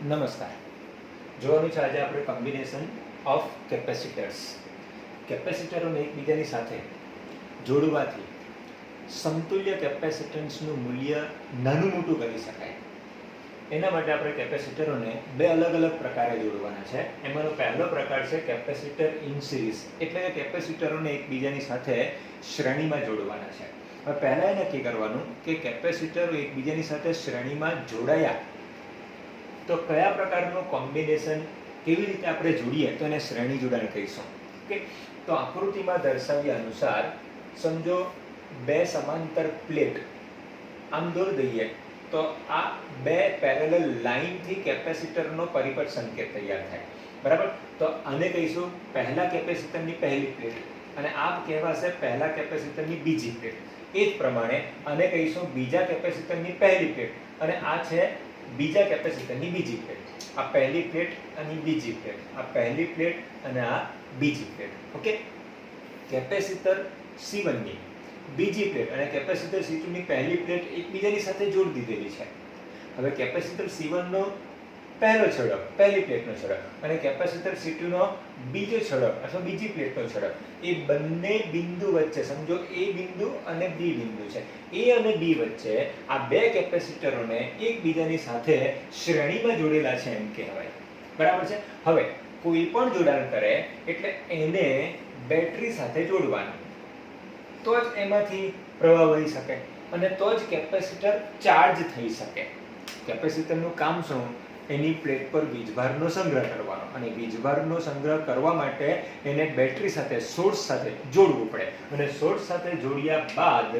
નમસ્કાર. જોવાનું છે આજે આપણે કોમ્બિનેશન ઓફ કેપેસિટર્સ. કેપેસિટરોને એકબીજાની સાથે જોડવાથી સમતુલ્ય કેપેસિટન્સનું મૂલ્ય નાનું મોટું કરી શકાય. એના માટે આપણે કેપેસિટરોને બે અલગ અલગ પ્રકારે જોડવાના છે. એમાંનો પહેલો પ્રકાર છે કેપેસિટર ઇન સિરીઝ, એટલે કે કેપેસિટરોને એકબીજાની સાથે શ્રેણીમાં જોડવાના છે. હવે પહેલા એ નક્કી કરવાનું કે કેપેસિટરો એકબીજાની સાથે શ્રેણીમાં જોડાયા તો કયા પ્રકારનું કોમ્બિનેશન કેવી રીતે આપણે જોડીએ તો એને શ્રેણી જોડાણ કહીશું. ઓકે, તો આકૃતિમાં દર્શાવ્યા અનુસાર સમજો બે સમાંતર પ્લેટ આમ દોરી દઈએ તો આ બે પેરેલલ લાઇનથી કેપેસિટરનો પરિપથ સંકેત તૈયાર થાય. બરાબર, તો આને કહીશું પહેલા કેપેસિટરની પહેલી પ્લેટ અને આ કહેવાશે પહેલા કેપેસિટરની બીજી પ્લેટ. એ જ પ્રમાણે આને કહીશું બીજા કેપેસિટરની પહેલી પ્લેટ અને આ છે બીજા કેપેસિટરની બીજી પ્લેટ. આ પહેલી પ્લેટ અને બીજી પ્લેટ, આ પહેલી પ્લેટ અને આ બીજી પ્લેટ. ઓકે, કેપેસિટર C1 ની બીજી પ્લેટ અને કેપેસિટર C2 ની પહેલી પ્લેટ એકબીજાની સાથે જોડી દીધેલી છે. હવે કેપેસિટર C1 નો પહેલો છેડો પહેલી પ્લેટનો છેડો અને કેપેસિટર C2 નો બીજો છેડો અથવા બીજી પ્લેટનો છેડો, એ બંને બિંદુ વચ્ચે સમજો A બિંદુ અને B બિંદુ છે. A અને B વચ્ચે આ બે કેપેસિટરોને એકબીજાની સાથે શ્રેણીમાં જોડેલા છે એમ કહેવાય. બરાબર છે. હવે કોઈ પણ જોડાણ કરે એટલે એને બેટરી સાથે જોડવાનું, તો જ એમાંથી પ્રવાહ વહી શકે અને તો જ કેપેસિટર ચાર્જ થઈ શકે. કેપેસિટરનું કામ શું? એની પ્લેટ પર વીજભારનો સંગ્રહ કરવાનો, અને વીજભારનો સંગ્રહ કરવા માટે એને બેટરી સાથે સોર્સ સાથે જોડવું પડે. અને સોર્સ સાથે જોડ્યા બાદ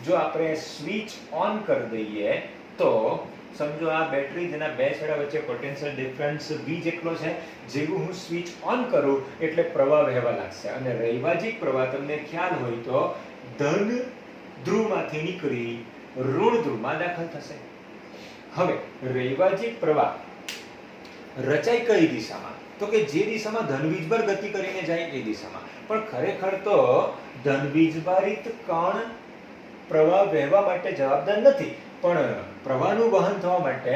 જો આપણે સ્વિચ ઓન કરી દઈએ તો સમજો આ બેટરી જેના બે છેડા વચ્ચે પોટેન્શિયલ ડિફરન્સ V જેટલો છે, જેવું હું સ્વિચ ઓન કરું એટલે પ્રવાહ વહેવા લાગશે. અને રૈવાજિક પ્રવાહ તમને ખ્યાલ હોય તો ધન ધ્રુવમાંથી નીકળી ઋણ ધ્રુવમાં દાખલ થશે. હવે રૈવાજિક પ્રવાહ રચાય કઈ દિશામાં? તો કે જે દિશામાં ધનવીજભાર ગતિ કરીને જાય એ દિશામાં. પણ ખરેખર તો ધનવીજભારિત કણ પ્રવાહ વહેવા માટે જવાબદાર નથી, પણ પ્રવાહનું વહન થવા માટે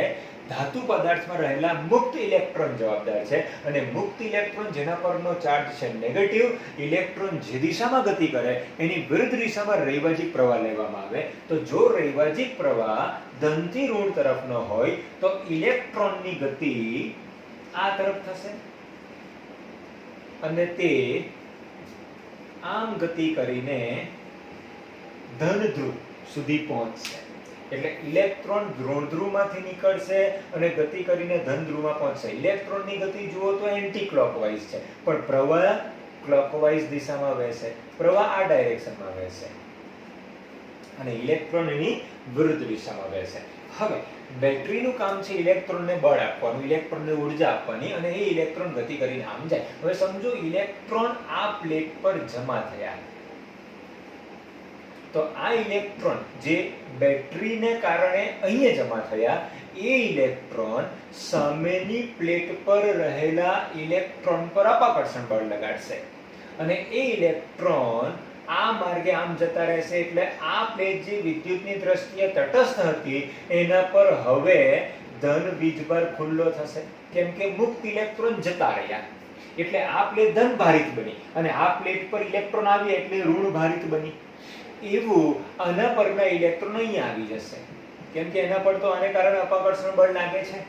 ધાતુ પદાર્થમાં રહેલા મુક્ત ઇલેક્ટ્રોન જવાબદાર છે. અને મુક્ત ઇલેક્ટ્રોન જેના પરનો ચાર્જ છે નેગેટિવ, ઇલેક્ટ્રોન જે દિશામાં ગતિ કરે એની વિરુદ્ધ દિશામાં રૈવાજિક પ્રવાહ લેવામાં આવે. તો જો રૈવાજિક પ્રવાહ ધનથી ઋણ તરફનો હોય તો ઇલેક્ટ્રોનની ગતિ આ તરફ થશે અને તે આમ ગતિ કરીને ધન ધ્રુવ સુધી પહોંચશે. એટલે ઇલેક્ટ્રોન ઋણ ધ્રુવમાંથી નીકળશે અને ગતિ કરીને ધન ધ્રુવમાં પહોંચશે. ઇલેક્ટ્રોનની ગતિ જુઓ તો એન્ટી ક્લોકવાઇઝ છે, પણ પ્રવાહ ક્લોકવાઇઝ દિશામાં વહેશે. પ્રવાહ આ ડાયરેક્શનમાં વહેશે અને ઇલેક્ટ્રોન એની વિરુદ્ધ દિશામાં વહેશે. હવે બેટરીનું કામ છે ઇલેક્ટ્રોનને બળ આપવાનું, ઇલેક્ટ્રોનને ઉર્જા આપવાની, અને એ ઇલેક્ટ્રોન ગતિ કરીને આમ જાય. હવે સમજો ઇલેક્ટ્રોન આ પ્લેટ પર જમા થયા તો આ ઇલેક્ટ્રોન જે બેટરીને કારણે અહીંયા જમા થયા, એ ઇલેક્ટ્રોન સામેની પ્લેટ પર રહેલા ઇલેક્ટ્રોન પર અપાકર્ષણ બળ લગાડશે અને એ ઇલેક્ટ્રોન આ માર્ગે આમ જતા રહેશે. એટલે આ પ્લેટ જે વિદ્યુતની દ્રષ્ટિએ તટસ્થ હતી એના પર હવે ધન વીજભાર ખુલ્લો થશે, કેમ કે મુક્ત ઇલેક્ટ્રોન જતા રહ્યા. એટલે આ પ્લેટ ધન ભારિત બની અને આ પ્લેટ પર ઇલેક્ટ્રોન આવ્યા એટલે ઋણ ભારિત બની. એવું આના પરના ઇલેક્ટ્રોન અહીંયા આવી જશે, કેમ કે એના પર તો આને કારણે અપાકર્ષણ બળ લાગે છે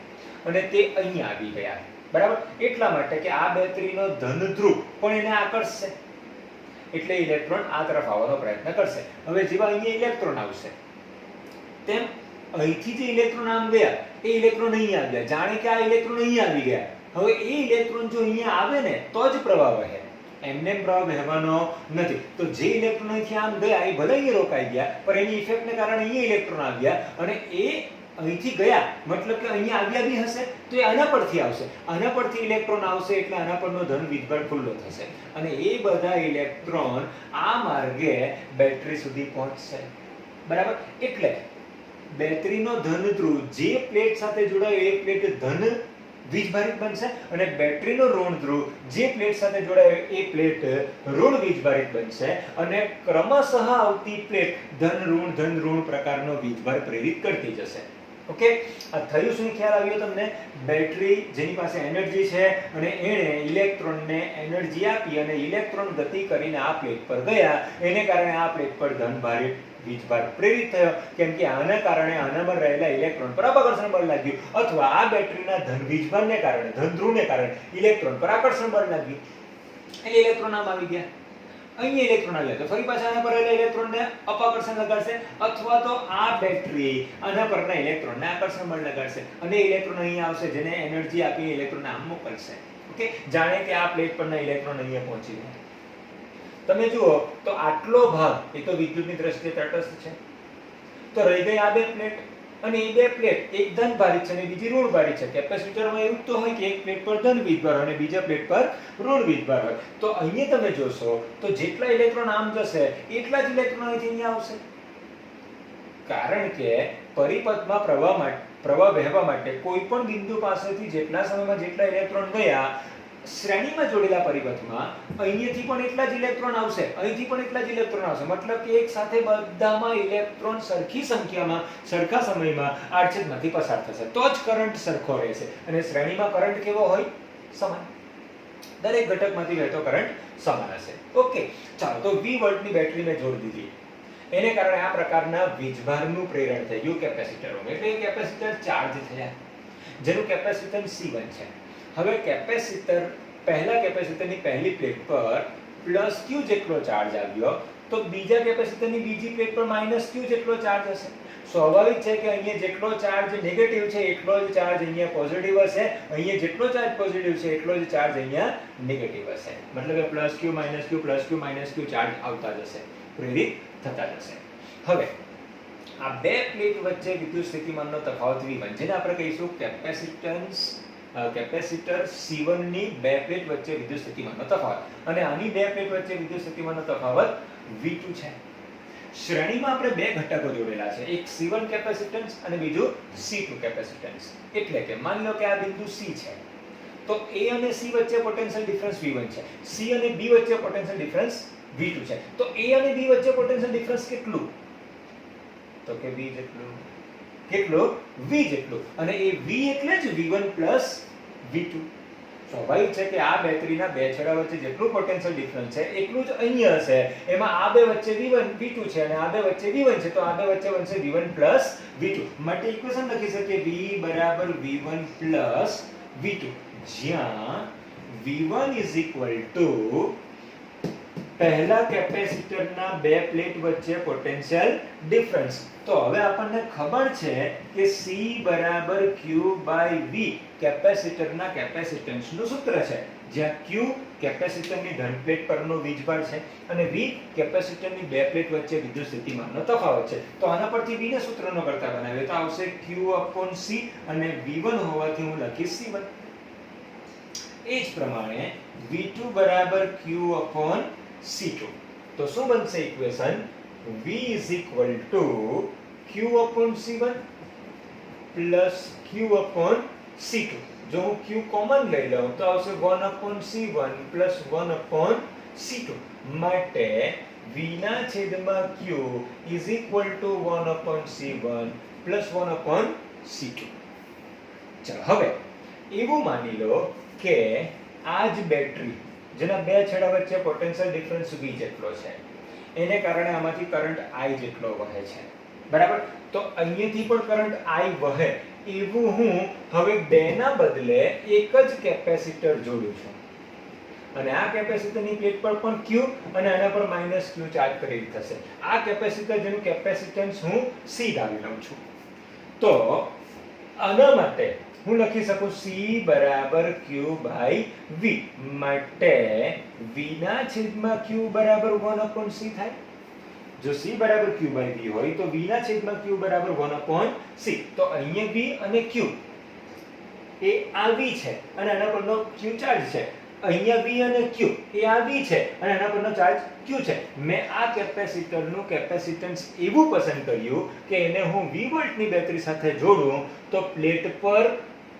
અને તે અહીંયા આવી ગયા. બરાબર, એટલા માટે કે આ બેટરીનો ધન ધ્રુવ પણ એને આકર્ષશે એટલે ઇલેક્ટ્રોન આ તરફ આવવાનો પ્રયત્ન કરશે. હવે જેવા અહીંયા ઇલેક્ટ્રોન આવશે તેમ અહીંથી જે ઇલેક્ટ્રોન આમ ગયા એ ઇલેક્ટ્રોન અહીંયા આવી ગયા, જાણે કે આ ઇલેક્ટ્રોન અહીંયા આવી ગયા. હવે એ ઇલેક્ટ્રોન જો અહીંયા આવે ને તો જ પ્રવાહ વહે, એમને પ્રવાહ વહેવાનો નથી. તો જે ઇલેક્ટ્રોન અહીંથી આમ ગયા એ ભલે અહીંયા રોકાઈ ગયા, પણ એની ઇફેક્ટને કારણે અહીંયા ઇલેક્ટ્રોન આવ્યા અને એ અહીંથી ગયા મતલબ કે અહીંયા આવ્યા બી હશે તો એ આના પરથી આવશે, આના પરથી ઇલેક્ટ્રોન આવશે એટલે આના પરનો ધન વીજભાર ખુલ્લો થશે અને એ બધા ઇલેક્ટ્રોન આ માર્ગે બેટરી સુધી પહોંચશે. બરાબર, એટલે બેટરીનો ધન ધ્રુવ જે પ્લેટ સાથે જોડાયો એ પ્લેટ ધન વીજભારિત બનશે અને બેટરીનો ઋણ ધ્રુવ જે પ્લેટ સાથે જોડાયો એ પ્લેટ ઋણ વીજભારિત બનશે અને ક્રમશઃ આવતી પ્લેટ ધન ઋણ પ્રકારનો વીજભાર પ્રેરિત કરતી જશે. ઓકે, આ થયું શું ખ્યાલ આવ્યો તમને? બેટરી જેની પાસે એનર્જી છે અને એણે ઇલેક્ટ્રોનને એનર્જી આપી અને ઇલેક્ટ્રોન ગતિ કરીને આ પ્લેટ પર ગયા, એને કારણે આ પ્લેટ પર ધનભારિત વીજભાર પ્રેરિત થયો, કેમ કે આના કારણે આનામાં રહેલા ઇલેક્ટ્રોન પર અપાકર્ષણ બળ લાગ્યું, અથવા આ બેટરીના ધન વીજભારને કારણે, ધન ધ્રુવને કારણે ઇલેક્ટ્રોન પર આકર્ષણ બળ લાગ્યું, એટલે ઇલેક્ટ્રોન આમ આવી ગયા. અહીં ઇલેક્ટ્રોન આવ્યા તો ફરી પાછા આના પર રહેલા ઇલેક્ટ્રોનને અપાકર્ષણ લગાડશે, અથવા તો આ બેટરી આના પરના ઇલેક્ટ્રોનને આકર્ષણ બળ લગાડશે અને ઇલેક્ટ્રોન અહીં આવશે, જેને એનર્જી આપી ઇલેક્ટ્રોનને આમ મોકલશે. ઓકે, જાણે કે આ પ્લેટ પરના ઇલેક્ટ્રોન અહીંયા પહોંચી ગયા. તમે જુઓ તો આટલો ભાગ એ તો વિદ્યુતની દ્રષ્ટિએ તટસ્થ છે, તો રહી ગઈ આ બે પ્લેટ, અને એ બે પ્લેટ એક ધન ભારિત છે અને બીજી ઋણ ભારિત છે. કેપેસિટરમાં એવું તો હોય કે એક પ્લેટ પર ધન વીજભાર અને બીજા પ્લેટ પર ઋણ વીજભાર હોય. તો અહીંયા તમે જોશો તો જેટલા ઇલેક્ટ્રોન આમ જશે એટલા જ ઇલેક્ટ્રોન અહીંથી અહીંયા આવશે, કારણ કે પરિપથમાં પ્રવાહ વહેવા માટે કોઈ પણ બિંદુ પાસેથી જેટલા સમયમાં જેટલા ઇલેક્ટ્રોન ગયા, શ્રેણીમાં જોડેલા પરિપથમાં અહીંથી પણ એટલા જ ઇલેક્ટ્રોન આવશે, અહીંથી પણ એટલા જ ઇલેક્ટ્રોન આવશે. મતલબ કે એક સાથે બધામાં ઇલેક્ટ્રોન સરખી સંખ્યામાં સરખા સમયમાં આડછેદમાંથી પસાર થશે, તો જ કરંટ સરખો રહેશે. અને શ્રેણીમાં કરંટ કેવો હોય? સમાન. દરેક ઘટકમાંથી વહેતો કરંટ સમાન હશે. ઓકે, ચાલો તો V વોલ્ટની બેટરી મેં જોડી દીધી, એને કારણે આ પ્રકારના વીજભારનું પ્રેરણ થઈ ગયું કેપેસિટરોમાં, એટલે કેપેસિટર ચાર્જ થયા, જેનું કેપેસિટન્સ C1 છે. હવે કેપેસિટર, પહેલા કેપેસિટરની પહેલી પ્લેટ પર +Q જેટલો ચાર્જ આવ્યો, તો બીજા કેપેસિટરની બીજી પ્લેટ પર -Q જેટલો ચાર્જ હશે. સ્વાભાવિક છે કે અહીંયા જેટલો ચાર્જ નેગેટિવ છે એટલો જ ચાર્જ અહીંયા પોઝિટિવ હશે, અહીંયા જેટલો ચાર્જ પોઝિટિવ છે એટલો જ ચાર્જ અહીંયા નેગેટિવ હશે. મતલબ કે +Q - Q ચાર્જ આવતા જશે, પ્રેરિત થતા જશે. હવે આ બે પ્લેટ વચ્ચે વિદ્યુત સ્થિતિમાનનો તફાવત V1, જેને આપણે કહીશું કેપેસિટર C1 ની બે પ્લેટ વચ્ચે વિદ્યુત સ્થિતિમાનનો તફાવત, અને આની બે પ્લેટ વચ્ચે વિદ્યુત સ્થિતિમાનનો તફાવત V2 છે. શ્રેણીમાં આપણે બે ઘટકો જોડેલા છે, એક C1 કેપેસિટન્સ અને બીજું C2 કેપેસિટન્સ. એટલે કે માની લો કે આ બિંદુ C છે, તો A અને C વચ્ચે પોટેન્શિયલ ડિફરન્સ V1 છે, C અને B વચ્ચે પોટેન્શિયલ ડિફરન્સ V2 છે. તો A અને B વચ્ચે પોટેન્શિયલ ડિફરન્સ કેટલું? તો કે V જેટલું. કેટલું? V જેટલું. અને એ V એટલે જ V1 V2. સ્વાભાવિક છે કે આ બેટરીના બે છેડા વચ્ચે જેટલું પોટેન્શિયલ ડિફરન્સ છે એટલું જ અહીંયા હશે. એમાં આ બે વચ્ચે V1 V2 છે અને આ બે વચ્ચે V1 છે, તો આ બે વચ્ચે બનશે V1 V2. માટે ઇક્વેશન લખી શકીએ V બરાબર V1 V2, જ્યાં V1 પહેલા કેપેસિટરના બે પ્લેટ વચ્ચે પોટેન્શિયલ ડિફરન્સ. તો હવે આપણને ખબર છે કે C બરાબર Q/V કેપેસિટરના કેપેસિટન્સનું સૂત્ર છે, જ્યાં Q કેપેસિટરની ધન પ્લેટ પરનો વીજભાર છે અને V કેપેસિટરની બે પ્લેટ વચ્ચે વિદ્યુત સ્થિતિમાનનો તફાવત છે. તો આના પરથી V ને સૂત્રનો કરતા બનાવીએ તો આવશે Q/C, અને V1 હોવાથી હું લખીશ C1. એ જ પ્રમાણે V2 બરાબર Q/C2. તો શું બનશે ઇક્વેશન? V Q/C1 Q/C2. જો હું Q કોમન લઈ લઉં તો આવશે 1/C1 1/C2. માટે V ના છેદમાં Q is equal to 1/C1 1/C2. ચાલો હવે એવું માની લો કે આ જ બેટરી, જેના બે છેડા વચ્ચે પોટેન્શિયલ ડિફરન્સ V જેટલો છે, એને કારણે આમાંથી કરંટ I જેટલો વહે છે, બરાબર? તો અહીંયાથી પણ કરંટ I વહે એવું હું હવે બેના બદલે એક જ કેપેસિટર જોડું છું, અને આ કેપેસિટરની પ્લેટ પર પણ Q અને આના પર -Q ચાર્જ પ્રેરિત થશે. આ કેપેસિટર જેનું કેપેસિટન્સ હું C ધારી લઉં છું, તો આના માટે હું લખી શકું C બરાબર Q/V. માટે V ના છેદમાં Q બરાબર 1/C થાય. જો C બરાબર Q/V હોય તો V ના છેદમાં Q બરાબર 1/C. તો અહીંયા V અને Q એ આ V છે અને આના પરનો Q ચાર્જ છે. અહીંયા V અને Q એ આ V છે અને આના પરનો ચાર્જ Q છે. મેં આ કેપેસિટરનું કેપેસિટન્સ એવું પસંદ કર્યું કે એને હું V વોલ્ટની બેટરી સાથે જોડું તો પ્લેટ પર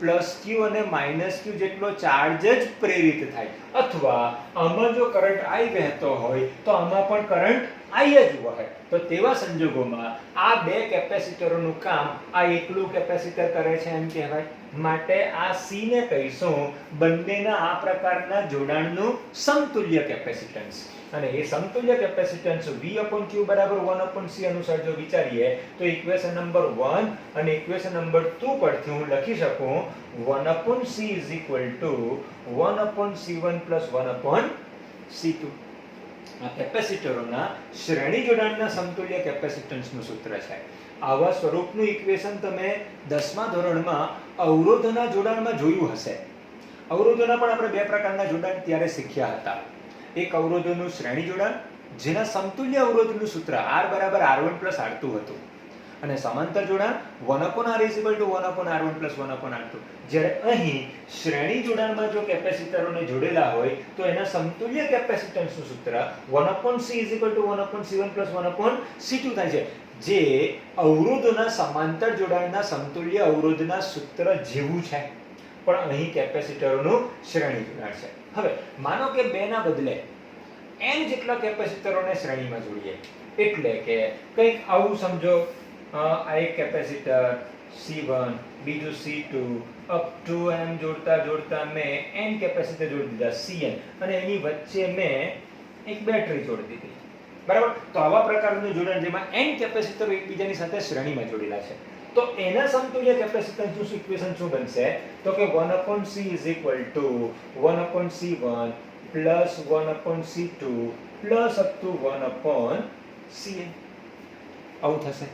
+Q અને -Q જેટલો ચાર્જ જ પ્રેરિત થાય, અથવા આમાં જો કરંટ I વહેતો હોય તો આમાં પણ કરંટ આઈ જ હોય તો તેવા સંજોગોમાં આ બે કેપેસિટરોનું કામ આ એકલું કેપેસિટર કરે છે એમ કહેવાય. માટે આ C ને કહીશું બંનેના આ પ્રકારના જોડાણનું સમતુલ્ય કેપેસિટન્સ. અને એ સમતુલ્ય કેપેસિટન્સ V/Q બરાબર 1/C અનુસાર જો વિચારીએ તો ઇક્વેશન નંબર 1 અને ઇક્વેશન નંબર 2 પરથી હું લખી શકું 1/C = 1/C1 + 1/C2. આ કેપેસિટરોના શ્રેણી જોડાણના સમતુલ્ય કેપેસિટન્સનું સૂત્ર છે. આવા સ્વરૂપનું ઇક્વેશન તમે 10મા ધોરણમાં અવરોધોના જોડાણમાં જોયું હશે. અવરોધોના પણ આપણે બે પ્રકારના જોડાણ ત્યારે શીખ્યા હતા. એક અવરોધોનું શ્રેણી જોડાણ જેના સમતુલ્ય અવરોધનું સૂત્ર R = R1 + R2 હતું અને સમાંતર જોડાણ 1/R = 1/R1 + 1/R2. જ્યારે અહીં શ્રેણી જોડાણમાં જો કેપેસિટરોને જોડેલા હોય તો એના સમતુલ્ય કેપેસિટન્સનું સૂત્ર 1/C = 1/C1 + 1/C2 થાય છે, જે અવરોધોના સમાંતર જોડાણના સમતુલ્ય અવરોધના સૂત્ર જેવું છે, પણ અહીં કેપેસિટરોનું શ્રેણી જોડાણ છે. હવે માનો કે 2 ના બદલે n જેટલા કેપેસિટરોને શ્રેણીમાં જોડીએ, એટલે કે કંઈક આવું સમજો, આ એક કેપેસિટર C1, બીજું C2 અપ ટુ એમ જોડતા મેં n કેપેસિટર જોડી દીધા Cn અને એની વચ્ચે મેં એક બેટરી જોડી દીધી. બરાબર? તો આવા પ્રકારનું જોડાણ જેમાં n કેપેસિટરો એકબીજાની સાથે શ્રેણીમાં જોડેલા છે, તો એના સમતુલ્ય કેપેસિટન્સનું ઇક્વેશન શું બનશે? તો કે 1/C = 1/C1 + 1/C2 + up to 1/Cn. આવું થશે.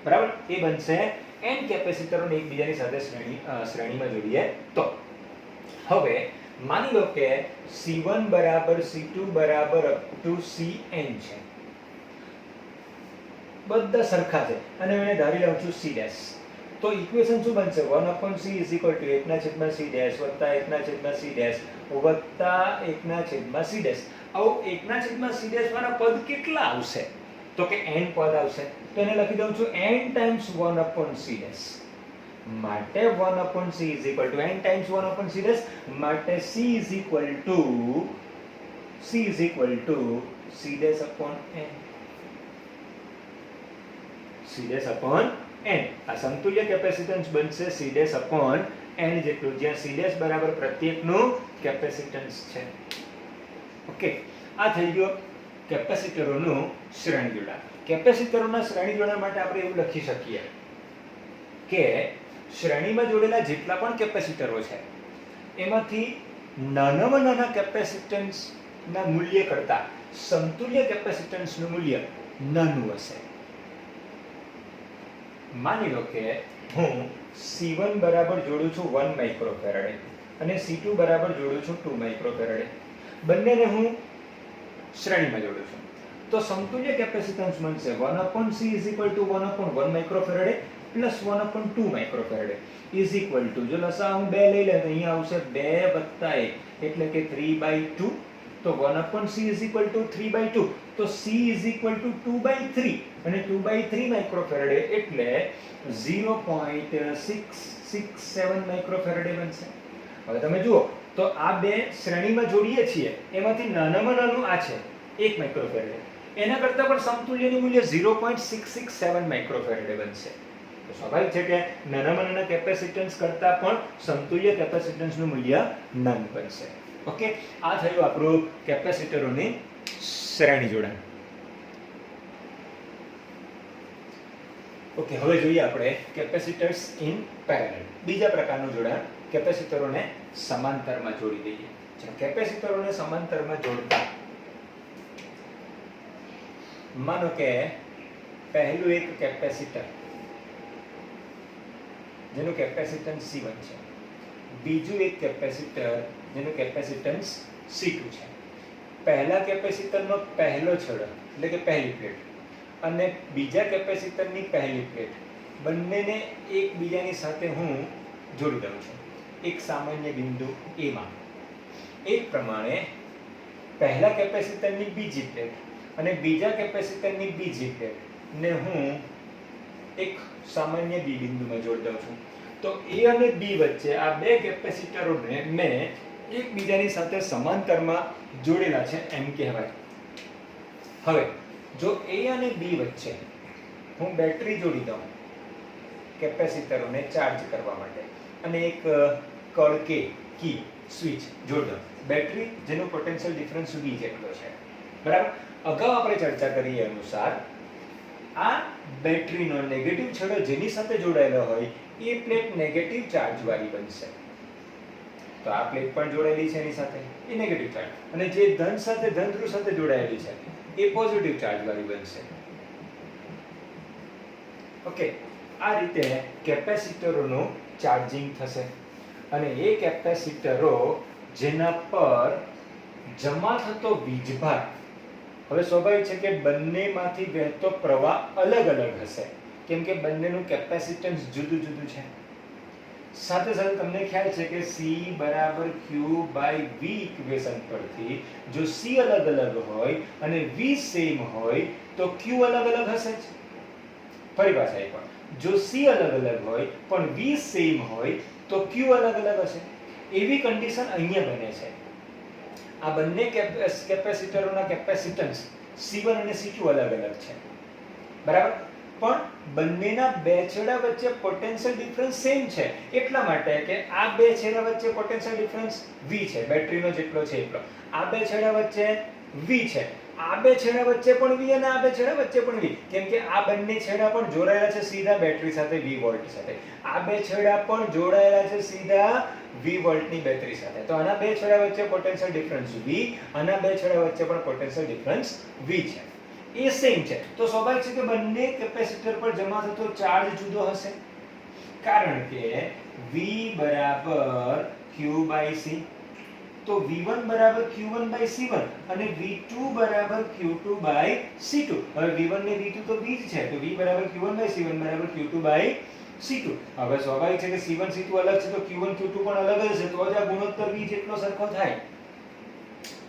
બરાબર? એ બનશે n કેપેસિટરોને એકબીજાની સાથે શ્રેણીમાં જોડીએ તો. હવે માની લો કે C1 = C2 = up to Cn છે. બધા સરખા છે અને હું ધારી લઉં છું C'. તો ઇક્વેશન શું બનશે? 1/C = 1/C' + 1/C' આવો 1/C' વાળા પદ કેટલા આવશે? તો કે n પદ આવશે. તો એને લખી દઉં છું n × 1/C'. માટે 1/C = n × 1/C'. માટે C = C'/n. C'/n. આ સમતુલ્ય કેપેસિટન્સ બનશે C'/n જેટલું, જ્યાં C' બરાબર પ્રત્યેકનું કેપેસિટન્સ છે. ઓકે, આ થઈ ગયો કેપેસિટરોનું શ્રેણી જોડાણ. કેપેસિટરોના શ્રેણી જોડાણ માટે આપણે એવું લખી શકીએ કે શ્રેણીમાં જોડેલા જેટલા પણ કેપેસિટરો છે એમાંથી નાનામાં નાના કેપેસિટન્સના મૂલ્ય કરતા સમતુલ્ય કેપેસિટન્સનું મૂલ્ય નાનું હશે. માની લો કે હું C1 બરાબર જોડું છું 1 માઇક્રોફેરાડે અને C2 બરાબર જોડું છું 2 માઇક્રોફેરાડે. બંનેને હું શ્રેણીમાં જોડું છું તો સમતુલ્ય કેપેસિટન્સ બનશે 1/C = 1/1 માઇક્રોફેરાડે + 1/2 માઇક્રોફેરાડે = જો લસા હું 2 લઈ લે તો અહીંયા આવશે 2 + 1 એટલે કે 3/2. તો 1/C = 3/2. તો C = 2/3 અને 2/3 માઇક્રોફેરાડે એટલે 0.667 માઇક્રોફેરાડે બનશે. હવે તમે જુઓ તો આ બે શ્રેણીમાં જોડીએ છીએ એમાંથી નાનામાં નાનું આ છે 1 માઇક્રોફેરાડે, એના કરતાં પણ સમતુલ્યનું મૂલ્ય 0.667 માઇક્રોફેરાડે બનશે. તો સ્વાભાવિક છે કે નાનામાં નાના કેપેસિટન્સ કરતાં પણ સમતુલ્ય કેપેસિટન્સનું મૂલ્ય નાનું બનશે. ઓકે, આ થયું આપણું કેપેસિટરોની શ્રેણી જોડાણ. ઓકે, હવે જોઈએ આપણે કેપેસિટર્સ ઇન પેરેલલ. બીજા પ્રકારનું જોડાણ, કેપેસિટરોને સમાંતરમાં જોડી દઈએ. કેપેસિટરોને સમાંતરમાં જોડતા માનો કે પહેલું એક કેપેસિટર જેનું કેપેસિટન્સ C1 છે, બીજું એક કેપેસિટર જેનું કેપેસિટન્સ C2 છે. પહેલા કેપેસિટરનો પહેલો છેડો એટલે કે પહેલી પ્લેટ અને બીજા કેપેસિટરની પહેલી પ્લેટ બંનેને એકબીજાની સાથે હું જોડી દઉં છું એક સામાન્ય બિંદુ A માં. એક પ્રમાણે પહેલા કેપેસિટરની બીજી પ્લેટ અને બીજા કેપેસિટરની બીજી પ્લેટ ને હું એક સામાન્ય B બિંદુમાં જોડી દઉં છું. તો A અને B વચ્ચે આ બે કેપેસિટરોને મેં એકબીજાની સાથે સમાંતરમાં જોડેલા છે એમ કહેવાય. હવે જો A અને B વચ્ચે હું બેટરી જોડી દઉં કેપેસિટરોને ચાર્જ કરવા માટે અને એક કળ કે કી સ્વિચ જોડી દઉં, બેટરી જેનો પોટેન્શિયલ ડિફરન્સ V જેટલો છે, બરાબર. અગાઉ આપણે ચર્ચા કરી એ અનુસાર આ બેટરીનો નેગેટિવ છેડો જેની સાથે જોડાયેલો હોય એ પ્લેટ નેગેટિવ ચાર્જ વાળી બનશે. તો આ પ્લેટ પણ જોડાયેલી છે એની સાથે, એ નેગેટિવ ચાર્જ, અને જે ધન સાથે ધન ધ્રુવ સાથે જોડાયેલી છે એ પોઝિટિવ ચાર્જ વાળી બનશે. ઓકે, આ રીતે કેપેસિટરોનું ચાર્જિંગ થશે અને એ કેપેસિટરો જેના પર જમા થતો વીજભાર, હવે સ્વાભાવિક છે કે બંનેમાંથી વહેતો પ્રવાહ અલગ અલગ હશે કેમ કે બંનેનું કેપેસિટન્સ જુદું જુદું છે. સાથે સાથે તમને ખ્યાલ છે કે C બરાબર Q/V ઇક્વેશન પરથી જો C અલગ અલગ હોય અને V સેમ હોય તો Q અલગ અલગ હશે જ. ફરી પાછા એકવાર, જો C અલગ અલગ હોય પણ V સેમ હોય તો Q અલગ અલગ હશે. એવી કન્ડિશન અહીંયા બને છે. આ બંને કેપેસિટરોના કેપેસિટન્સ C1 અને C2 અલગ અલગ છે, બરાબર. પણ બંનેના બે છેડા વચ્ચે પોટેન્શિયલ ડિફરન્સ સેમ છે, એટલા માટે કે આ બે છેડા વચ્ચે પોટેન્શિયલ ડિફરન્સ V છે, બેટરીનો જેટલો છે એટલો. આ બે છેડા વચ્ચે V છે, આ બે છેડા વચ્ચે પણ V અને આ બે છેડા વચ્ચે પણ V, કેમ કે આ બંને છેડા પણ જોડાયેલા છે સીધા બેટરી સાથે V વોલ્ટ સાથે. આ બે છેડા પણ જોડાયેલા છે સીધા V વોલ્ટની બેટરી સાથે. તો આના બે છેડા વચ્ચે પોટેન્શિયલ ડિફરન્સ V, આના બે છેડા વચ્ચે પણ પોટેન્શિયલ ડિફરન્સ V છે. એ સેમ છે. તો સ્વાભાવિક છે કે બંને કેપેસિટર પર જમા થતો ચાર્જ જુદો હશે, કારણ કે V બરાબર Q/C, તો V1 બરાબર Q1/C1 અને V2 બરાબર Q2/C2. હવે V1 ને V2 તો V જ છે, તો V બરાબર Q1/C1 બરાબર Q2/C2. હવે સ્વાભાવિક છે કે C1 C2 અલગ છે તો Q1 Q2 પણ અલગ જ હશે, તો જ આ ગુણોત્તર V જેટલો સરખો થાય.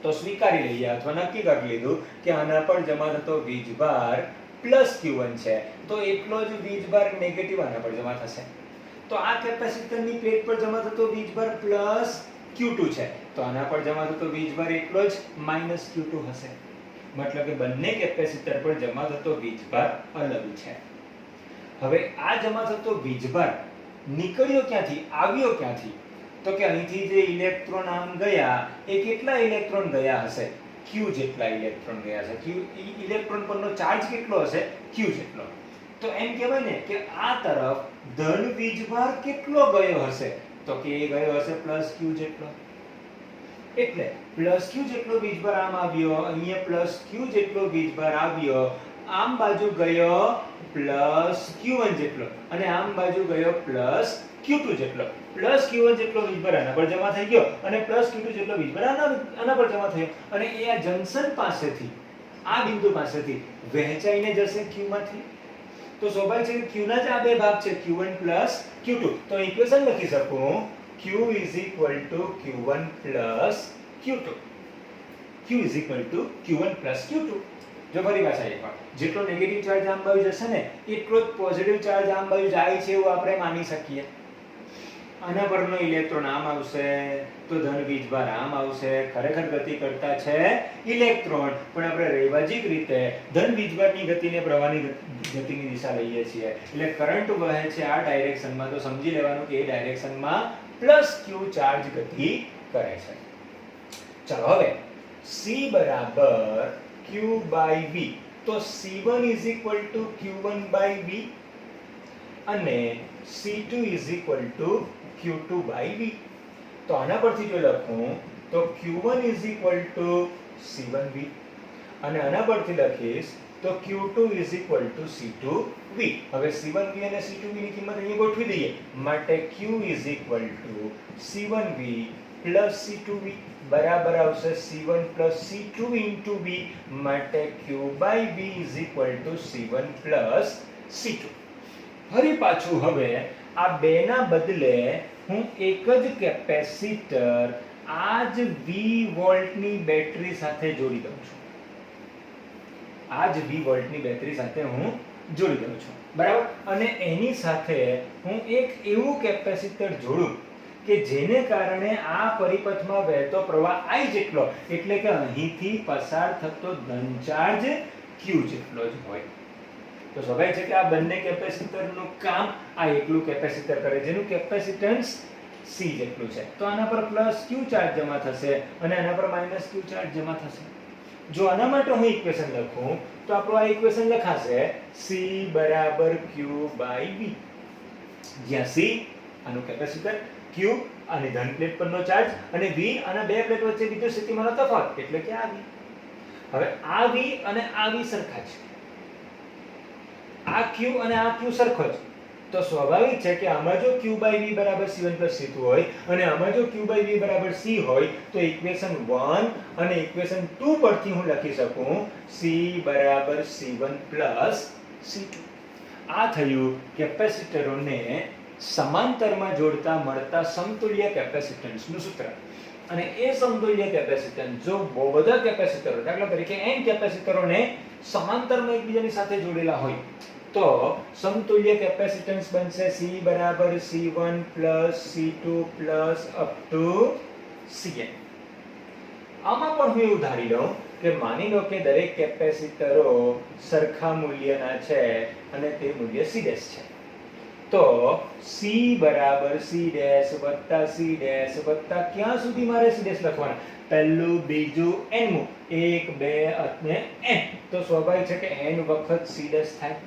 તો સ્વીકારી લઈએ અથવા નક્કી કરી લીધું કે આના પર જમા થતો વીજભાર +Q1 છે, તો એટલો જ વીજભાર નેગેટિવ આના પર જમા થશે. તો આ કેપેસિટરની પ્લેટ પર જમા થતો વીજભાર +Q2 છે, તો આના પર જમા થતો વીજભાર એટલો જ -Q2 હશે. મતલબ કે બંને કેપેસિટર પર જમા થતો વીજભાર અલગ છે. હવે આ જમા થતો વીજભાર નીકળ્યો ક્યાંથી, આવ્યો ક્યાંથી? તો કે અહીંથી જે ઇલેક્ટ્રોન આમ ગયા એ કેટલા ઇલેક્ટ્રોન ગયા હશે? Q જેટલા ઇલેક્ટ્રોન ગયા છે. Q ઇલેક્ટ્રોન પરનો ચાર્જ કેટલો હશે? Q જેટલો. તો એમ કહેવાય ને કે આ તરફ ધન વીજભાર કેટલો ગયો હશે? તો કે એ ગયો હશે +Q જેટલો. એટલે +Q જેટલો વીજભાર આમ આવ્યો, અહીંયા +Q જેટલો વીજભાર આવ્યો, આમ બાજુ ગયો +Q1 જેટલો અને આમ બાજુ ગયો +Q2 જેટલો. +Q1 જેટલો વીજભાર આના પર જમા થઈ ગયો અને +Q2 જેટલો વીજભાર આના પર જમા થયો, અને એ આ જંકશન પાસેથી, આ બિંદુ પાસેથી વહેંચાઈને જશે Q માંથી. તો સ્વાભાવિક છે કે Q ના જ આ બે ભાગ છે, Q1 Q2. તો ઇક્વેશન લખી શકું Q Q1 Q2. Q Q1 Q2. જો ફરી પાછા એકવાર, જેટલો નેગેટિવ ચાર્જ આમ બાજુ જશે ને એટલો જ પોઝિટિવ ચાર્જ આમ બાજુ જાય છે એવું આપણે માની શકીએ. આના પરનો ઇલેક્ટ્રોન આમ આવશે તો ધન વીજભાર આમ આવશે. ખરેખર ગતિ કરતા છે ઇલેક્ટ્રોન, પણ આપણે રૈવાજિક રીતે ધન વીજભારની ગતિને પ્રવાહની ગતિની દિશા લઈએ છીએ, એટલે કરંટ વહે છે આ ડાયરેક્શનમાં, તો સમજી લેવાનું કે એ ડાયરેક્શનમાં +Q ચાર્જ ગતિ કરે છે. ચાલો હવે C બરાબર Q/V, તો C1 Q1/V અને C2 Q2/V. તો આના પરથી જો લખું તો Q1 C1V અને આના પરથી લખીશ તો Q2 C2V. હવે C1V અને C2V ની કિંમત અહીં ગોઠવી દઈએ, માટે Q C1V C2V બરાબર આવશે C1 C2 into V, માટે Q/V C1 C2. ફરી પાછું હવે આ બેના બદલે હું એક જ કેપેસિટર આ જ V વોલ્ટની બેટરી સાથે જોડી દઉં છું. આ જ V વોલ્ટની બેટરી સાથે હું જોડી દઉં છું, બરાબર. અને એની સાથે હું એક એવું કેપેસિટર જોડું કે જેને કારણે આ પરિપથમાં વહેતો પ્રવાહ I જેટલો, એટલે કે અહીંથી પસાર થતો ધન ચાર્જ Q જેટલો જ હોય. તો સ્વાભાવિક છે કે આ બંને કેપેસિટરનું કામ આ એકલું કેપેસિટર કરે, જેનું કેપેસિટન્સ C જેટલું છે. તો આના પર પ્લસ Q ચાર્જ જમા થશે અને આના પર માઇનસ Q ચાર્જ જમા થશે. જો આના માટે હું ઇક્વેશન લખું તો આપણું આ ઇક્વેશન લખાશે C બરાબર Q બાય V, જ્યાં C આનું કેપેસિટર, Q આની ધન પ્લેટ પરનો ચાર્જ અને V આના બે પ્લેટ વચ્ચે વિદ્યુત સ્થિતિમાનનો તફાવત, એટલે કે આ V. હવે આ V અને આ V સરખા છે, આ Q અને આ Q સરખો છે. તો સ્વાભાવિક છે કે આમાં જો Q બાય V બરાબર C1 plus C2 હોય અને આમાં જો Q બાય V બરાબર C હોય તો ઇક્વેશન 1 અને ઇક્વેશન 2 પરથી હું લખી શકું C બરાબર C1 plus C2. આ થયું કેપેસિટરોને સમાંતરમાં જોડતા મળતા સમતુલ્ય કેપેસિટન્સનું સૂત્ર. અને એ સમતુલ્ય કેપેસિટન્સ જો બહુ બધા કેપેસિટરો, દાખલા તરીકે n કેપેસિટરોને સમાંતરમાં એકબીજાની સાથે જોડેલા હોય તો સમતુલ્ય કેપેસિટન્સ બનશે C બરાબર C1 plus C2 plus up to Cn. આમાં પણ હું એવું ધારી લઉં કે માની લો કે દરેક કેપેસિટરો સરખા મૂલ્યના છે અને તે મૂલ્ય C' છે. તો C બરાબર C' વત્તા C' વત્તા ક્યાં સુધી મારે C' લખવાના? પહેલું, બીજું, n મું, 1 2 અને n. તો સ્વાભાવિક છે કે n વખત C' થાય,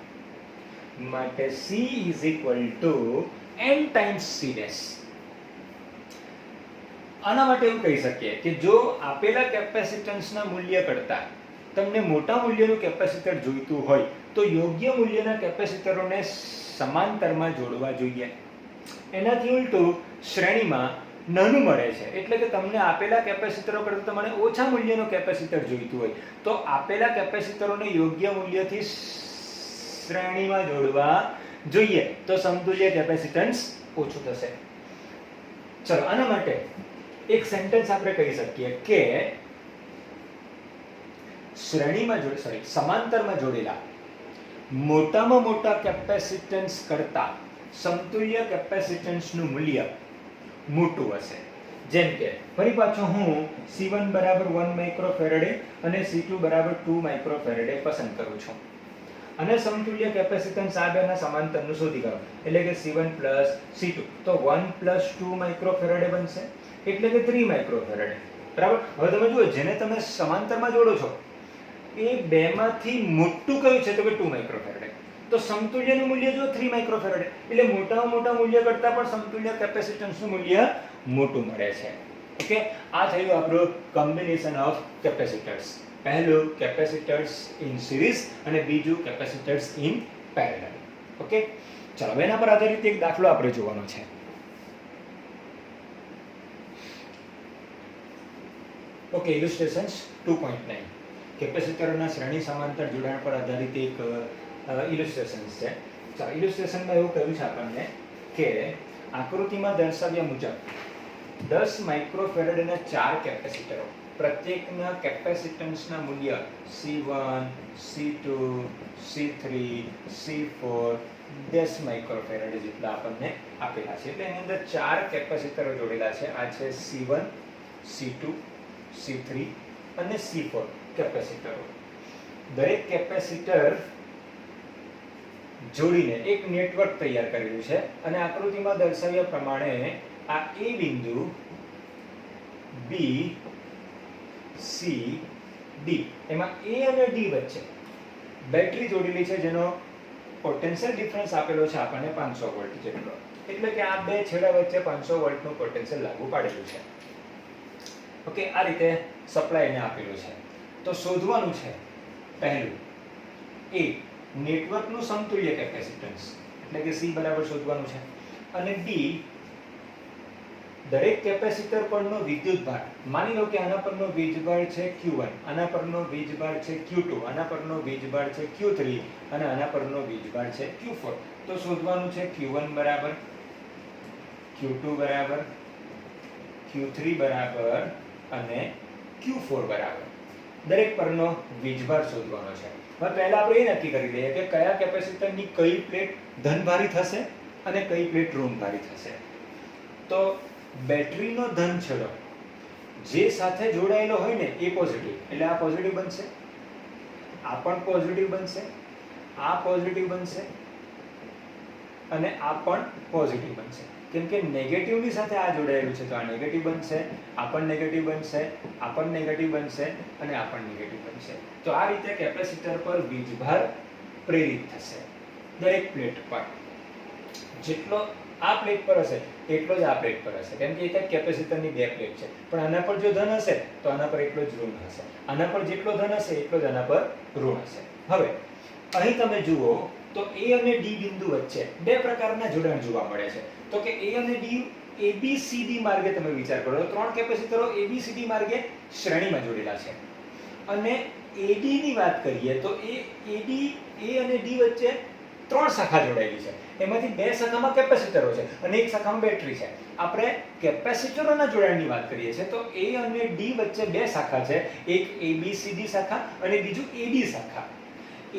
માટે C is equal to n times C'. આના માટે એવું કહી શકીએ કે જો આપેલા કેપેસિટન્સના મૂલ્ય કરતા તમને મોટા મૂલ્યનું કેપેસિટર જોઈતું હોય તો યોગ્ય મૂલ્યના કેપેસિટરોને સમાંતરમાં જોડવા જોઈએ. એનાથી ઉલટું શ્રેણીમાં નાનું મળે છે, એટલે કે તમને આપેલા કેપેસિટરો કરતા તમને ઓછા મૂલ્યનો કેપેસિટર જોઈતું હોય તો આપેલા કેપેસિટરોને યોગ્ય મૂલ્યથી શ્રેણીમાં જોડવા જોઈએ, તો સમતુલ્ય કેપેસિટન્સ ઓછું થશે. ચલો આના માટે એક સેન્ટેન્સ આપણે કહી શકીએ કે સમાંતરમાં જોડેલા મોટામાં મોટા કેપેસિટન્સ કરતા સમતુલ્ય કેપેસિટન્સનું મૂલ્ય મોટું હશે. જેમ કે ફરી પાછો હું C1 બરાબર 1 માઇક્રોફેરેડે અને C2 બરાબર 2 માઇક્રોફેરેડે પસંદ કરું છું અને સમતુલ્ય કેપેસિટન્સ આ બેના સમાંતરનું શોધી કાઢો, એટલે કે C1 plus C2. તો 1 plus 2 માઇક્રોફેરેડે બનશે, એટલે કે 3 માઇક્રોફેરેડે. બરાબર. હવે તમે જુઓ, જેને તમે સમાંતરમાં જોડો છો એ બેમાંથી મોટું કયું છે? તો કે 2 માઇક્રોફેરેડે. તો સમતુલ્યનું મૂલ્ય જો 3 માઇક્રોફેરેડે, એટલે મોટામાં મોટા મૂલ્ય કરતાં પણ સમતુલ્ય કેપેસિટન્સનું મૂલ્ય મોટું મળે છે. ઓકે, આ થયું આપણું કોમ્બિનેશન ઓફ કેપેસિટર્સ. પહેલું કેપેસિટર્સ ઇન સિરીઝ અને બીજું કેપેસિટર્સ ઇન પેરેલલ. ઓકે, ચાલો હવે એના પર આધારિત એક દાખલો આપણે જોવાનો છે. ઓકે, ઇલુસ્ટ્રેશન્સ 2.9 કેપેસિટરોના શ્રેણી સમાંતર જોડાણ પર આધારિત એક ઇલુસ્ટ્રેશન્સ છે. ચાલો, ઇલુસ્ટ્રેશનમાં એવું કહ્યું છે આપણને કે આકૃતિમાં દર્શાવ્યા મુજબ 10 માઇક્રોફેરેડના 4 કેપેસિટરો, પ્રત્યેકના કેપેસિટન્સના મૂલ્ય C1, C2, C3, C4 10 માઇક્રોફેરેડ જેટલા આપણને આપેલા છે. એટલે એની અંદર 4 કેપેસિટરો જોડેલા છે. આ છે C1, C2, C3 અને C4 કેપેસિટરો. દરેક કેપેસિટર જોડીને એક નેટવર્ક તૈયાર કરેલું છે અને આકૃતિમાં દર્શાવ્યા પ્રમાણે આ A બિંદુ, B, C, D, એમાં A અને D વચ્ચે બેટરી જોડેલી છે જેનો પોટેન્શિયલ ડિફરન્સ આપેલો છે આપણને 500 વોલ્ટ જેટલો. એટલે કે આ બે છેડા વચ્ચે 500 વોલ્ટનું પોટેન્શિયલ લાગુ પાડેલું છે. ઓકે, આ રીતે સપ્લાય એને આપેલું છે. તો શોધવાનું છે પહેલું A નેટવર્કનું સમતુલ્ય કેપેસિટન્સ, એટલે કે C બરાબર શોધવાનું છે, અને D દરેક કેપેસિટર પરનો વિદ્યુતભાર. માની લો કે આના પરનો વીજભાર છે Q1, આના પરનો વીજભાર છે Q2, આના પરનો વીજભાર છે Q3 અને આના પરનો વીજભાર છે Q4. તો શોધવાનું છે Q1 બરાબર, Q2 બરાબર, Q3 બરાબર અને Q4 બરાબર. દરેક પરનો વીજભાર શોધવાનો છે. હવે પહેલા આપણે એ નક્કી કરી લઈએ કે કયા કેપેસિટરની કઈ પ્લેટ ધનભારી થશે અને કઈ પ્લેટ ઋણભારી થશે. તો બેટરીનો ધન છેડો જે સાથે જોડાયેલો હોય ને એ પોઝિટિવ, એટલે આ પોઝિટિવ બનશે. આ પણ પોઝિટિવ બનશે, આ પોઝિટિવ બનશે અને આ પણ પોઝિટિવ બનશે. કેમ કે નેગેટિવની સાથે આ જોડાયેલું છે તો આ નેગેટિવ બનશે, આ પણ નેગેટિવ બનશે, આ પણ નેગેટિવ બનશે અને આ પણ નેગેટિવ બનશે. તો આ રીતે કેપેસિટર પર વીજભાર પ્રેરિત થશે દરેક પ્લેટ પર. જેટલો આ પ્લેટ પર હશે એટલો જ આ પ્લેટ પર હશે, કેમ કે એક જ કેપેસિટરની બે પ્લેટ છે. પણ આના પર જો ધન હશે તો આના પર એટલો જ ઋણ હશે, આના પર જેટલો ધન હશે એટલો જ આના પર ઋણ હશે. હવે અહીં તમે જુઓ તો A અને D બિંદુ વચ્ચે બે પ્રકારના જોડાણ જોવા મળે છે. તો કે A અને D ABCD માર્ગે તમે વિચાર કરો તો ત્રણ કેપેસિટરો ABCD માર્ગે શ્રેણીમાં જોડેલા છે. અને AD ની વાત કરીએ તો AD A અને D વચ્ચે ત્રણ શાખા જોડાયેલી છે. એમાંથી બે શાખામાં કેપેસિટરો છે અને એક શાખામાં બેટરી છે. આપણે કેપેસિટરોના જોડાણની વાત કરીએ છીએ તો A અને D વચ્ચે બે શાખા છે, એક ABCD શાખા અને બીજું AD શાખા.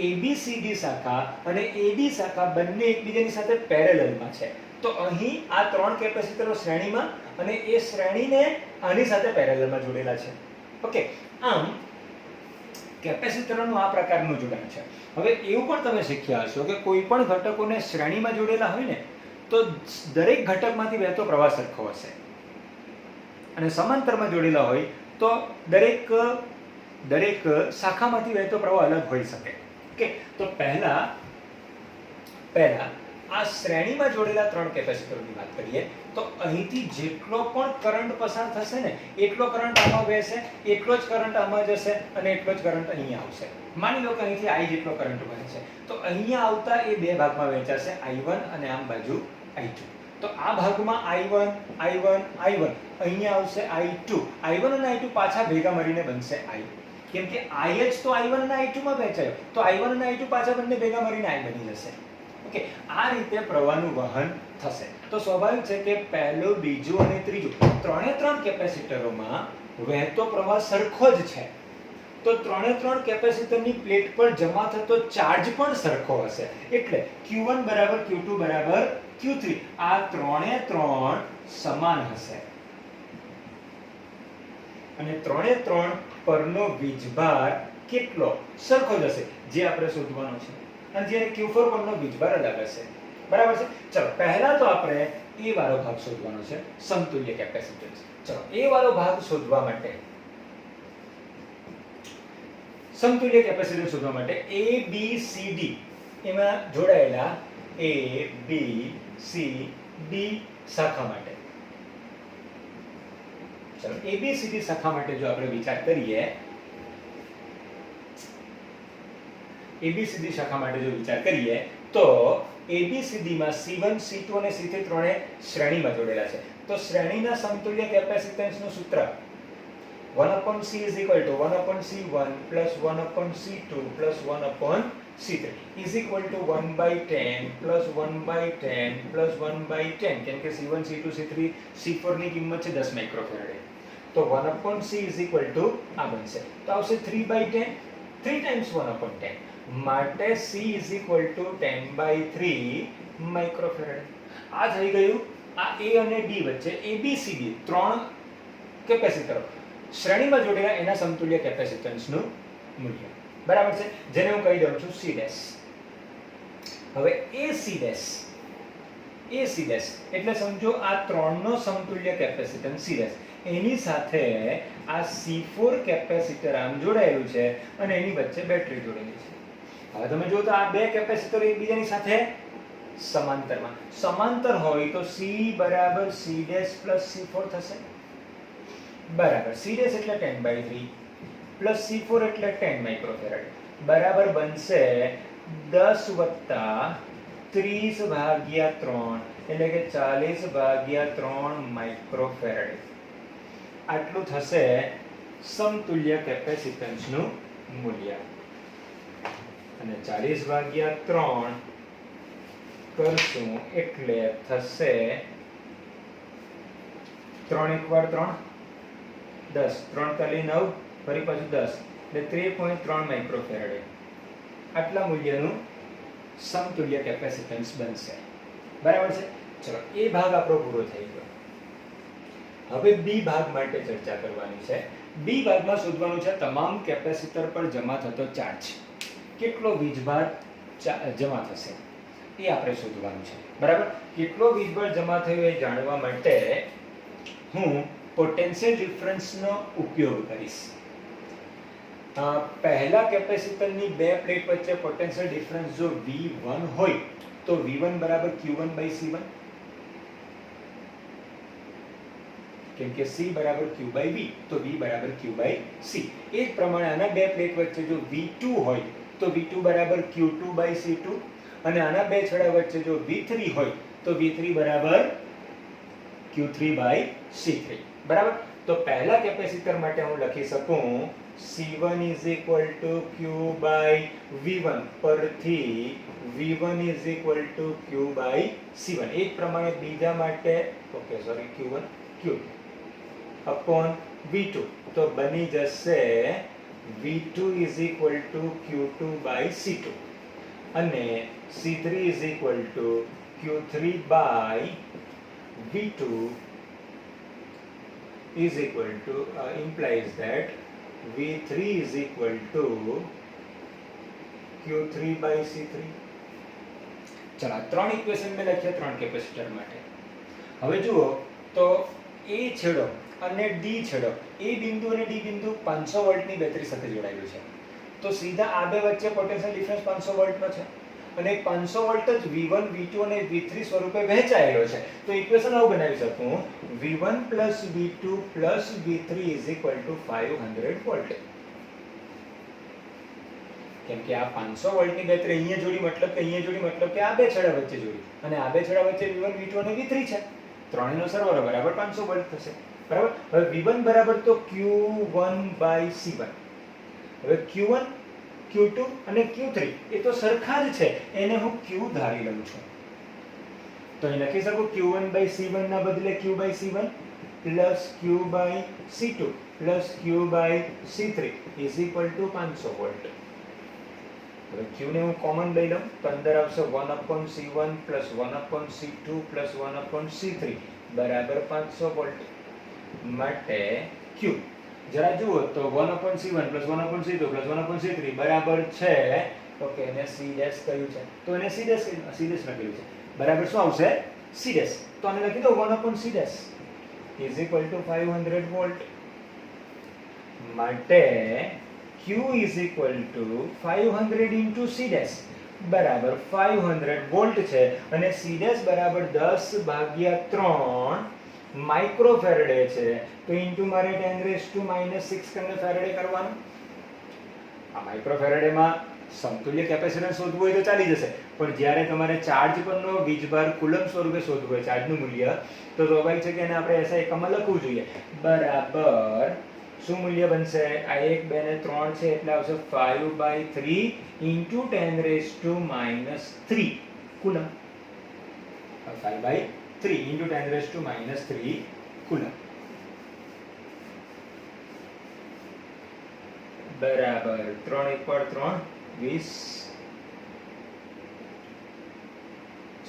ABCD શાખા અને AD શાખા બંને એકબીજાની સાથે પેરેલલમાં છે. તો અહીં આ ત્રણ કેપેસિટરો શ્રેણીમાં અને એ શ્રેણીને આની સાથે પેરેલલમાં જોડેલા છે. ઓકે, આમ કેપેસિટરનું આ પ્રકારનું જોડાણ છે. હવે એવું પણ તમે શીખ્યા હશો કે કોઈ પણ ઘટકોને શ્રેણીમાં જોડેલા હોય ને તો દરેક ઘટકમાંથી વહેતો પ્રવાહ સરખો હશે અને સમાંતરમાં જોડેલા હોય તો દરેક શાખામાંથી વહેતો પ્રવાહ અલગ હોઈ શકે. ઓકે, તો પહેલા આ શ્રેણીમાં જોડેલા ત્રણ કેપેસિટરોની વાત કરીએ તો અહીંથી જેટલો પણ કરંટ પસાર થશે ને એટલો કરંટ આમાં વહેશે, એટલો જ કરંટ આમાં જશે અને એટલો જ કરંટ અહીંયા આવશે. માની લો કે અહીંથી I જેટલો કરંટ વહે છે તો અહીંયા આવતા એ બે ભાગમાં વહેંચાશે, I1 અને આમ બાજુ I2. તો આ ભાગમાં I1 અહીંયા આવશે I2 અને I2 પાછા ભેગા મળીને બનશે I. કેમ કે I જ તો I1 અને I2 માં વહેંચાયો તો I1 અને I2 પાછા બંને ભેગા મળીને I બની જશે. ઓકે, આ રીતે પ્રવાહનું વહન થશે. તો સ્વાભાવિક છે કે પહેલું, બીજું અને ત્રીજું ત્રણે ત્રણ કેપેસિટરોમાં વહેતો પ્રવાહ સરખો જ છે. તો ત્રણે ત્રણ કેપેસિટરની પ્લેટ પર જમા થતો ચાર્જ પણ સરખો હશે. એટલે Q1 Q2 Q3 આ ત્રણે ત્રણ સમાન હશે અને ત્રણે ત્રણ પરનો વીજભાર કેટલો સરખો જ હશે જે આપણે શોધવાનો છે. અને જ્યારે Q4 પરનો વીજભાર અલગ હશે. બરાબર છે. ચલો પહેલા તો આપણે A વાળો ભાગ શોધવાનો છે, સમતુલ્ય કેપેસિટન્સ. ચલો A વાળો ભાગ શોધવા માટે સમતુલ્ય કેપેસિટન્સ શોધવા માટે A B C D એમાં જોડાયેલા A B C D શાખા માટે ચલો ABCD શાખા માટે જો આપણે વિચાર કરીએ તો ABCD માં C1 C2 અને C3 ત્રણે શ્રેણીમાં જોડેલા છે. તો શ્રેણીના સમતુલ્ય કેપેસિટન્સનું સૂત્ર 1/C is equal to 1/C1 plus 1/C2 plus 1/C3 is equal to 1/10 plus 1/10 plus 1/10. કેમ કે C1 C2 C3 C4 ની કિંમત છે 10 માઇક્રોફેરાડે. તો 1/C is equal to આ બનશે તો આવશે 3/10, 3 times 1/10 માટે C is equal to 10/3 માઇક્રોફેરાડે. આ થઈ ગયું આ A અને D વચ્ચે ABCD ત્રણ કેપેસિટરો શ્રેણીમાં જોડેલા એના સમતુલ્ય કેપેસિટન્સનું મૂલ્ય. બરાબર છે, જેને હું કહી દઉં છું C ડેશ. હવે AC ડેશ એટલે સમજો આ ત્રણનો સમતુલ્ય કેપેસિટન્સ C ડેશ, એની સાથે આ C4 કેપેસિટર આમ જોડાયેલું છે અને એની વચ્ચે બેટરી જોડેલી છે. હવે તમે જો તો આ બે કેપેસિટર એકબીજાની સાથે સમાંતર હોય તો C બરાબર C ડેશ પ્લસ C4 થશે. બરાબર, C ડેશ એટલે 10/3 પ્લસ C4 એટલે 10 માઇક્રોફેરાડ બરાબર બનશે 10/30/3 એટલે કે 40/3 માઇક્રોફેરાડ. આટલું થશે સમતુલ્ય કેપેસિટન્સનું મૂલ્ય. અને 40/3 કરશું એટલે થશે 3 * 1 = 3, 10, 3 × 9 ફરી પાછું 10 એટલે 3.3 માઇક્રોફેરાડે. આટલા મૂલ્યનું સમતુલ્ય કેપેસિટન્સ બનશે. બરાબર છે. ચલો એ ભાગ આપણો પૂરો થઈ ગયો. હવે બી ભાગ માટે ચર્ચા કરવાની છે. બી ભાગમાં શોધવાનું છે તમામ કેપેસિટર પર જમા થતો ચાર્જ. કેટલો વીજભાર જમા થશે એ આપણે શોધવાનું છે, બરાબર. કેટલો વીજભાર જમા થયો એ જાણવા માટે હું પોટેન્શિયલ ડિફરન્સનો ઉપયોગ કરીશ. પહેલા કેપેસિટરની બે પ્લેટ વચ્ચે પોટેન્શિયલ ડિફરન્સ જો V1 હોય તો V1 બરાબર Q1/C1, કેમ કે C બરાબર Q/V તો V બરાબર Q/C. એ જ પ્રમાણે આના બે પ્લેટ વચ્ચે જો V2 હોય તો V2 બરાબર Q2/C2 અને આના બે છેડા વચ્ચે જો V3 હોય તો V3 બરાબર Q3/C3, બરાબર. તો પહેલા કેપેસિટર માટે હું લખી શકું C1 = Q/V1 પરથી V1 = Q/C1. એ જ પ્રમાણે બીજા માટે Q1 Q2 upon V2 તો બની જશે V2 = Q2/C2 અને C3 = Q3/V2 implies that V3 = Q3/C3. ચલો, ત્રણ ઇક્વેશન મેં લખ્યા ત્રણ કેપેસિટર માટે. હવે જુઓ તો A છેડો અને D છેડો, A બિંદુ અને D બિંદુ 500 વોલ્ટની બેટરી સાથે જોડાયેલું છે. તો સીધા આ બે વચ્ચે પોટેન્શિયલ ડિફરન્સ 500 વોલ્ટનો છે અને 500 વોલ્ટ જ V1, V2 અને V3 સ્વરૂપે વહેંચાયેલો છે. તો ઇક્વેશન આવું બનાવી શકું V1 + V2 + V3 = 500 વોલ્ટ. કેમ કે આ 500 વોલ્ટની બેટરી અહીંયા જોડી મતલબ કે અહીંયા જોડી મતલબ કે આ બે છેડા વચ્ચે જોડી અને આ બે છેડા વચ્ચે V1, V2 અને V3 છે. ત્રણેયનો સરવાળો બરાબર 500 વોલ્ટ થશે, બરાબર. હવે V1 બરાબર તો Q1/C1. હવે Q1, Q2 અને Q3 એ તો સરખા જ છે, એને હું Q ધારી લઉં છું. તો અહીં લખી શકું Q1/C1 ના બદલે Q/C1 + Q/C2 + Q/C3 = 500 વોલ્ટ. હવે Q ને હું કોમન લઈ લઉં તો અંદર આવશે 1/C1 + 1/C2 + 1/C3 બરાબર 500 વોલ્ટ. માટે Q જરા જુઓ તો 1/C1 + 1/C2 + 1/C3 બરાબર છે, ઓકે, એને C' કહ્યું છે તો એને C' લખેલું છે, બરાબર શું આવશે C'. તો આને લખી દો 1/C' = 500 વોલ્ટ. માટે Q = 500 × C' બરાબર 500 વોલ્ટ છે અને C' બરાબર 10/3 માઇક્રોફેરેડે છે. તો ઇન્ટુ મારે 10⁻⁻6 કરીને ફેરેડે કરવાનું. આ માઇક્રોફેરેડેમાં સમતુલ્ય કેપેસિટન્સ શોધવું હોય તો ચાલી જશે, પણ જ્યારે તમારે ચાર્જ પરનો વીજભાર કુલમ્બ સ્વરૂપે શોધવું હોય ચાર્જનું મૂલ્ય, તો સ્વાભાવિક છે કે એને આપણે SI એકમમાં લખવું જોઈએ. બરાબર શું મૂલ્ય બનશે? આ 1, 2 ને 3 છે એટલે આવશે 5/3 × 10⁻³ કુલમ્બ. 5/3 × 10⁻³ કુલમ્બ બરાબર 3 × 1 = 3 20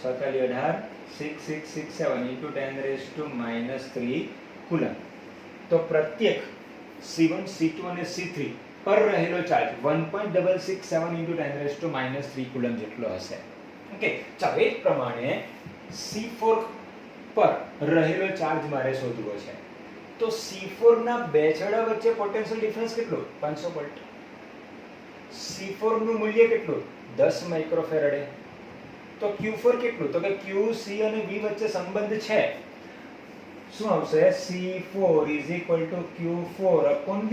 6 × 18 6 6 6 7 × 10⁻³ કુલમ્બ. તો પ્રત્યેક C1, C2 અને C3 પર રહેલો ચાર્જ 1.667 × 10⁻³ કુલમ્બ જેટલો હશે. ઓકે, ચાલો એ જ પ્રમાણે C4 પર રહેલો ચાર્જ મારે શોધવો છે. તો C4 ના બે છેડા વચ્ચે પોટેન્શિયલ ડિફરન્સ કેટલો? 500 વોલ્ટ. C4 નું મૂલ્ય કેટલું? 10 માઇક્રોફેરેડે. તો Q4 કેટલું? તો કે Q, C અને V વચ્ચે સંબંધ છે. શું આવશે? C4 = Q4/V.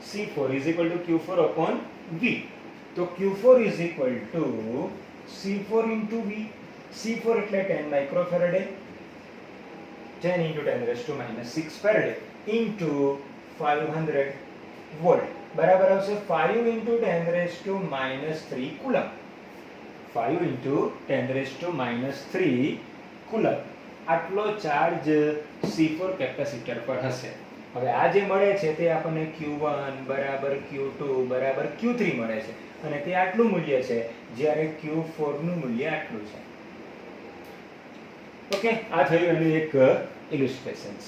C4 = Q4/V. તો Q4 = C4 × V. C4 એટલે 10 માઇક્રોફેરેડે, 10 × 10⁻6 ફેરેડે into 500 વોલ્ટ બરાબર આવશે 5 × 10⁻³ કુલમ્બ. 5 × 10⁻³ કુલમ્બ આટલો ચાર્જ C4 કેપેસિટર પર હશે. હવે આ જે મળે છે તે આપણને Q1 = Q2 = Q3 મળે છે અને તે આટલું મૂલ્ય છે, જ્યારે Q4 નું મૂલ્ય આટલું છે. ઓકે, આ થયું એનું એક ઇલિસ્ટ્રેશન્સ.